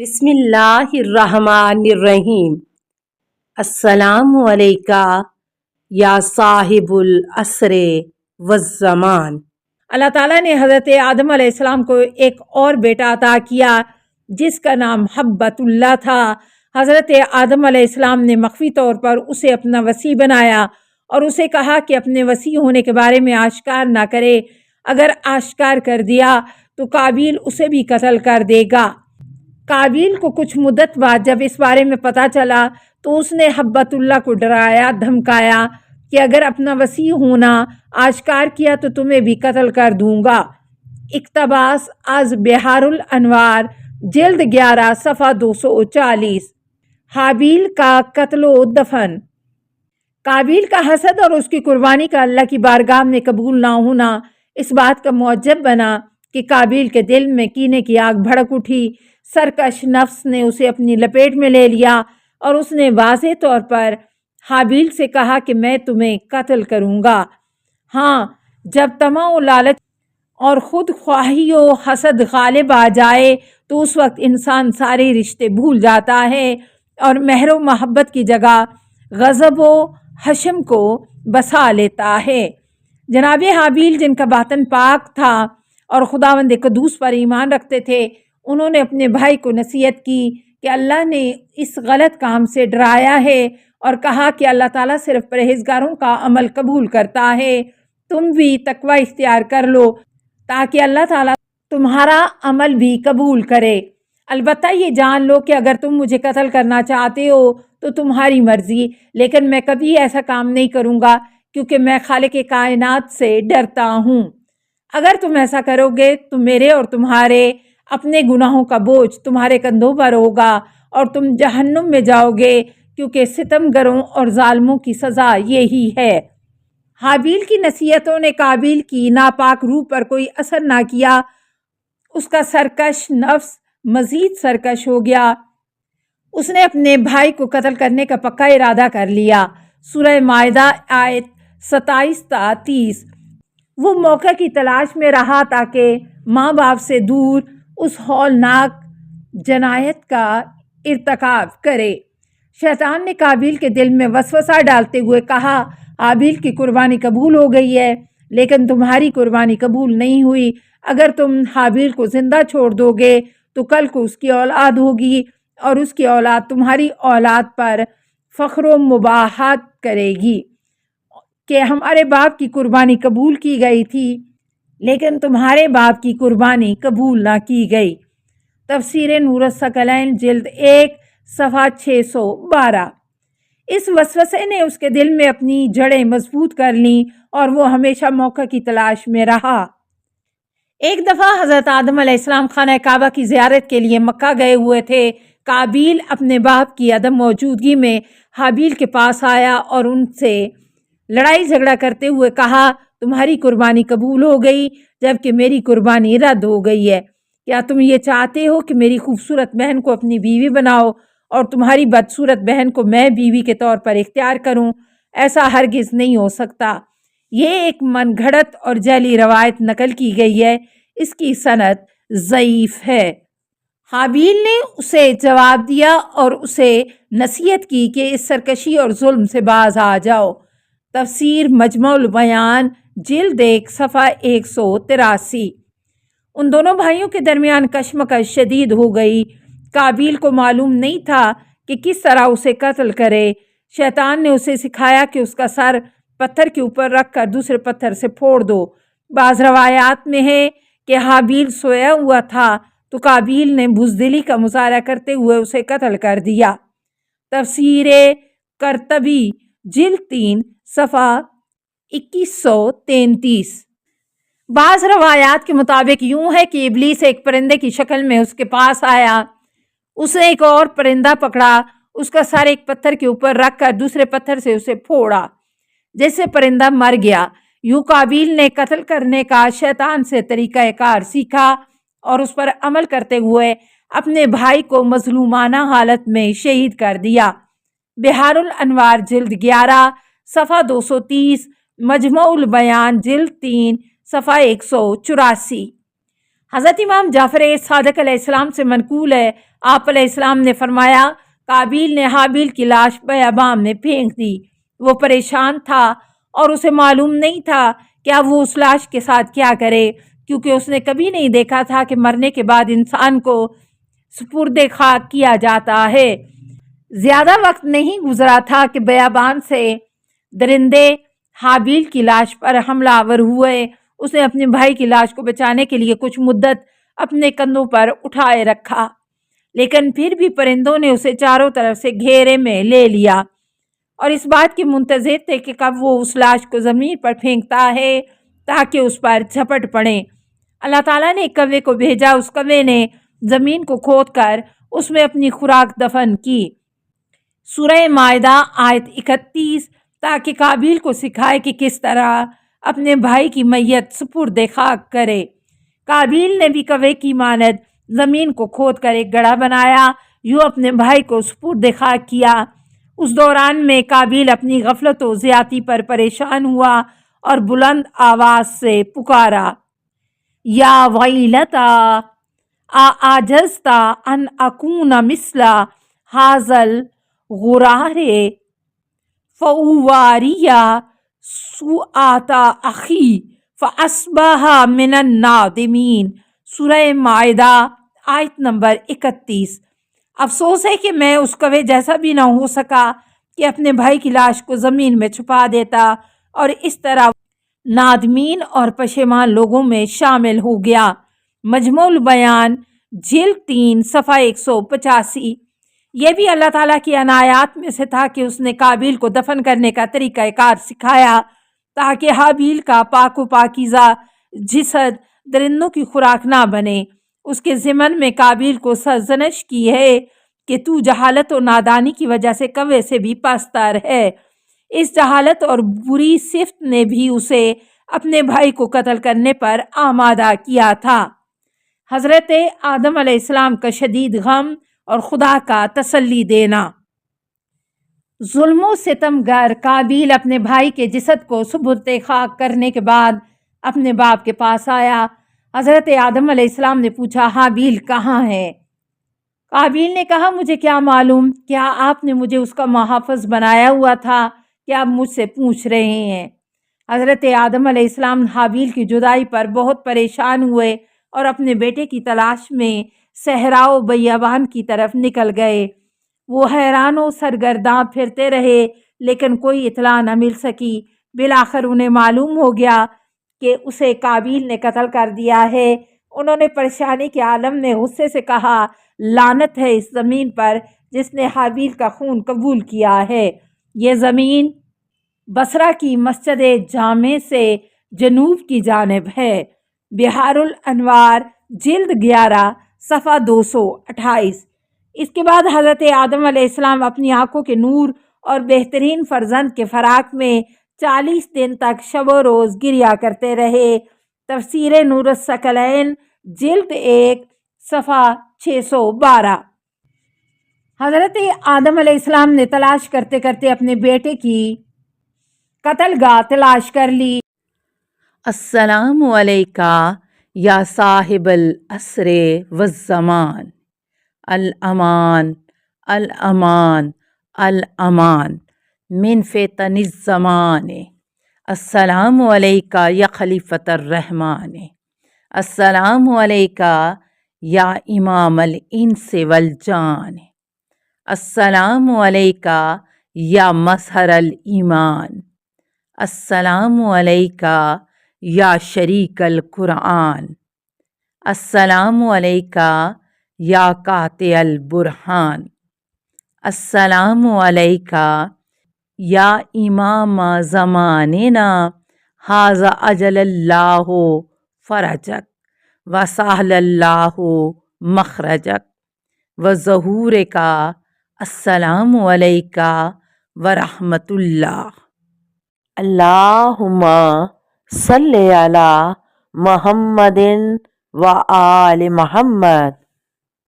بسم اللہ الرحمن الرحیم۔ السلام علیکہ یا صاحب العصر والزمان۔ اللہ تعالیٰ نے حضرت آدم علیہ السلام کو ایک اور بیٹا عطا کیا جس کا نام حبۃ اللہ تھا۔ حضرت آدم علیہ السلام نے مخفی طور پر اسے اپنا وصی بنایا اور اسے کہا کہ اپنے وصی ہونے کے بارے میں آشکار نہ کرے، اگر آشکار کر دیا تو قابیل اسے بھی قتل کر دے گا۔ قابیل کو کچھ مدت بعد جب اس بارے میں پتہ چلا تو اس نے حبۃ اللہ کو ڈرایا دھمکایا کہ اگر اپنا وصی ہونا آشکار کیا تو تمہیں بھی قتل کر دوں گا۔ اقتباس از بحار الانوار جلد 11 صفحہ 240۔ حابیل کا قتل و دفن۔ قابیل کا حسد اور اس کی قربانی کا اللہ کی بارگاہ میں قبول نہ ہونا اس بات کا موجب بنا کہ قابیل کے دل میں کینے کی آگ بھڑک اٹھی۔ سرکش نفس نے اسے اپنی لپیٹ میں لے لیا اور اس نے واضح طور پر حابیل سے کہا کہ میں تمہیں قتل کروں گا۔ ہاں، جب طمع و لالچ اور خود خواہی و حسد غالب آ جائے تو اس وقت انسان سارے رشتے بھول جاتا ہے اور مہر و محبت کی جگہ غضب و حشم کو بسا لیتا ہے۔ جناب حابیل جن کا باطن پاک تھا اور خداوند قدوس پر ایمان رکھتے تھے، انہوں نے اپنے بھائی کو نصیحت کی کہ اللہ نے اس غلط کام سے ڈرایا ہے اور کہا کہ اللہ تعالیٰ صرف پرہیزگاروں کا عمل قبول کرتا ہے۔ تم بھی تقوی اختیار کر لو تاکہ اللہ تعالیٰ تمہارا عمل بھی قبول کرے۔ البتہ یہ جان لو کہ اگر تم مجھے قتل کرنا چاہتے ہو تو تمہاری مرضی، لیکن میں کبھی ایسا کام نہیں کروں گا کیونکہ میں خالق کائنات سے ڈرتا ہوں۔ اگر تم ایسا کرو گے تو میرے اور تمہارے اپنے گناہوں کا بوجھ تمہارے کندھوں پر ہوگا اور تم جہنم میں جاؤ گے، کیونکہ ستم گروں اور ظالموں کی سزا یہی ہے۔ حابیل کی نصیحتوں نے قابیل کی ناپاک روح پر کوئی اثر نہ کیا۔ اس کا سرکش نفس مزید سرکش ہو گیا۔ اس نے اپنے بھائی کو قتل کرنے کا پکا ارادہ کر لیا۔ سورہ مائدہ آیت 27 تا 30۔ وہ موقع کی تلاش میں رہا تاکہ ماں باپ سے دور اس ہولناک جنایت کا ارتکاب کرے۔ شیطان نے قابیل کے دل میں وسوسہ ڈالتے ہوئے کہا، حابیل کی قربانی قبول ہو گئی ہے لیکن تمہاری قربانی قبول نہیں ہوئی۔ اگر تم حابیل کو زندہ چھوڑ دو گے تو کل کو اس کی اولاد ہوگی اور اس کی اولاد تمہاری اولاد پر فخر و مباحت کرے گی کہ ہمارے باپ کی قربانی قبول کی گئی تھی لیکن تمہارے باپ کی قربانی قبول نہ کی گئی۔ تفسیر نور الثقلین جلد 1 صفحہ 612۔ اس وسوسے نے اس کے دل میں اپنی جڑیں مضبوط کر لیں اور وہ ہمیشہ موقع کی تلاش میں رہا۔ ایک دفعہ حضرت آدم علیہ السلام خانہ کعبہ کی زیارت کے لیے مکہ گئے ہوئے تھے۔ قابیل اپنے باپ کی عدم موجودگی میں حابیل کے پاس آیا اور ان سے لڑائی جھگڑا کرتے ہوئے کہا، تمہاری قربانی قبول ہو گئی جبکہ میری قربانی رد ہو گئی ہے۔ کیا تم یہ چاہتے ہو کہ میری خوبصورت بہن کو اپنی بیوی بناؤ اور تمہاری بدصورت بہن کو میں بیوی کے طور پر اختیار کروں؟ ایسا ہرگز نہیں ہو سکتا۔ یہ ایک من گھڑت اور جعلی روایت نقل کی گئی ہے، اس کی سند ضعیف ہے۔ حابیل نے اسے جواب دیا اور اسے نصیحت کی کہ اس سرکشی اور ظلم سے باز آ جاؤ۔ تفسیر مجمع البیان جلد 1 صفحہ 183۔ ان دونوں بھائیوں کے درمیان کشمکش شدید ہو گئی۔ قابیل کو معلوم نہیں تھا کہ کس طرح اسے قتل کرے۔ شیطان نے اسے سکھایا کہ اس کا سر پتھر کے اوپر رکھ کر دوسرے پتھر سے پھوڑ دو۔ بعض روایات میں ہے کہ حابیل سویا ہوا تھا تو قابیل نے بزدلی کا مظاہرہ کرتے ہوئے اسے قتل کر دیا۔ تفسیر قرطبی جلد 3 صفحہ 2133۔ بعض روایات کے مطابق یوں ہے کہ ابلیس ایک پرندے کی شکل میں اس کے پاس آیا۔ اس نے ایک اور پرندہ پکڑا، اس کا سر ایک پتھر کے اوپر رکھ کر دوسرے پتھر سے اسے پھوڑا، جس سے پرندہ مر گیا۔ یوں قابیل نے قتل کرنے کا شیطان سے طریقہ کار سیکھا اور اس پر عمل کرتے ہوئے اپنے بھائی کو مظلومانہ حالت میں شہید کر دیا۔ بحار الانوار جلد 11 صفحہ 230، مجمع البیان جلد 3 صفحہ 184۔ حضرت امام جعفر صادق علیہ السلام سے منقول ہے، آپ علیہ السلام نے فرمایا قابیل نے حابیل کی لاش بیابان میں پھینک دی۔ وہ پریشان تھا اور اسے معلوم نہیں تھا کہ اب وہ اس لاش کے ساتھ کیا کرے، کیونکہ اس نے کبھی نہیں دیکھا تھا کہ مرنے کے بعد انسان کو سپرد خاک کیا جاتا ہے۔ زیادہ وقت نہیں گزرا تھا کہ بیابان سے درندے حابیل کی لاش پر حملہ آور ہوئے۔ اس نے اپنے بھائی کی لاش کو بچانے کے لیے کچھ مدت اپنے کندھوں پر اٹھائے رکھا، لیکن پھر بھی پرندوں نے اسے چاروں طرف سے گھیرے میں لے لیا اور اس بات کے منتظر تھے کہ کب وہ اس لاش کو زمین پر پھینکتا ہے تاکہ اس پر جھپٹ پڑیں۔ اللہ تعالیٰ نے ایک کوے کو بھیجا، اس کوے نے زمین کو کھود کر اس میں اپنی خوراک دفن کی۔ سورہ مائدہ آیت 31، تاکہ قابیل کو سکھائے کہ کس طرح اپنے بھائی کی میت سپرد خاک کرے۔ قابیل نے بھی کوے کی مانند زمین کو کھود کر ایک گڑھا بنایا، یوں اپنے بھائی کو سپرد خاک کیا۔ اس دوران میں قابیل اپنی غفلت و زیادتی پر پریشان ہوا اور بلند آواز سے پکارا، یا ویلتا اعجزت ان اکون مثل ھذا الغرار فاواری سوءۃ اخی فاصبح من النادمین۔ سورہ مائدہ آیت نمبر 31۔ افسوس ہے کہ میں اس کوے جیسا بھی نہ ہو سکا کہ اپنے بھائی کی لاش کو زمین میں چھپا دیتا اور اس طرح نادمین اور پشیمان لوگوں میں شامل ہو گیا۔ مجموع البیان جلد 3 صفحہ 185۔ یہ بھی اللہ تعالیٰ کی عنایات میں سے تھا کہ اس نے قابیل کو دفن کرنے کا طریقہ کار سکھایا تاکہ حابیل کا پاک و پاکیزہ جسد درندوں کی خوراک نہ بنے۔ اس کے ضمن میں قابیل کو سرزنش کی ہے کہ تو جہالت و نادانی کی وجہ سے کوے سے بھی پستر ہے۔ اس جہالت اور بری صفت نے بھی اسے اپنے بھائی کو قتل کرنے پر آمادہ کیا تھا۔ حضرت آدم علیہ السلام کا شدید غم اور خدا کا تسلی دینا۔ ظلم و ستم گر قابیل اپنے بھائی کے جسد کو سپرد خاک کرنے کے بعد اپنے باپ کے پاس آیا۔ حضرت آدم علیہ السلام نے پوچھا، حابیل کہاں ہے؟ قابیل نے کہا، مجھے کیا معلوم، کیا آپ نے مجھے اس کا محافظ بنایا ہوا تھا کہ آپ مجھ سے پوچھ رہے ہیں؟ حضرت آدم علیہ السلام حابیل کی جدائی پر بہت پریشان ہوئے اور اپنے بیٹے کی تلاش میں صحرا و بیابان کی طرف نکل گئے۔ وہ حیران و سرگرداں پھرتے رہے لیکن کوئی اطلاع نہ مل سکی۔ بالآخر انہیں معلوم ہو گیا کہ اسے قابیل نے قتل کر دیا ہے۔ انہوں نے پریشانی کے عالم میں غصے سے کہا، لعنت ہے اس زمین پر جس نے حابیل کا خون قبول کیا ہے۔ یہ زمین بصرہ کی مسجد جامع سے جنوب کی جانب ہے۔ بحار الانوار جلد 11 صفحہ 228۔ اس کے بعد حضرت آدم علیہ السلام اپنی آنکھوں کے نور اور بہترین فرزند کے فراق میں 40 دن تک شب و روز گریا کرتے رہے۔ تفسیر نور الثقلین جلد 1 صفحہ 612۔ حضرت آدم علیہ السلام نے تلاش کرتے کرتے اپنے بیٹے کی قتل گاہ تلاش کر لی۔ السلام علیکہ یا صاحب العصر والزمان، الامان الامان الامان من فتن الزمان، السلام علیکہ یا خلیفۃ الرحمن، السلام علیکہ یا امام الانس والجان، السلام علیکہ یا مظہر الایمان، السلام علیکہ یا شریک القرآن، السلام علیکہ یا قاطع البرہان، السلام علیکہ یا امام زماننا، ھذا اجل اللہ فرجک وسہل اللہ مخرجک وظہورک، السلام علیکہ ورحمۃ اللہ۔ اللہم صلی علی محمد و آل محمد۔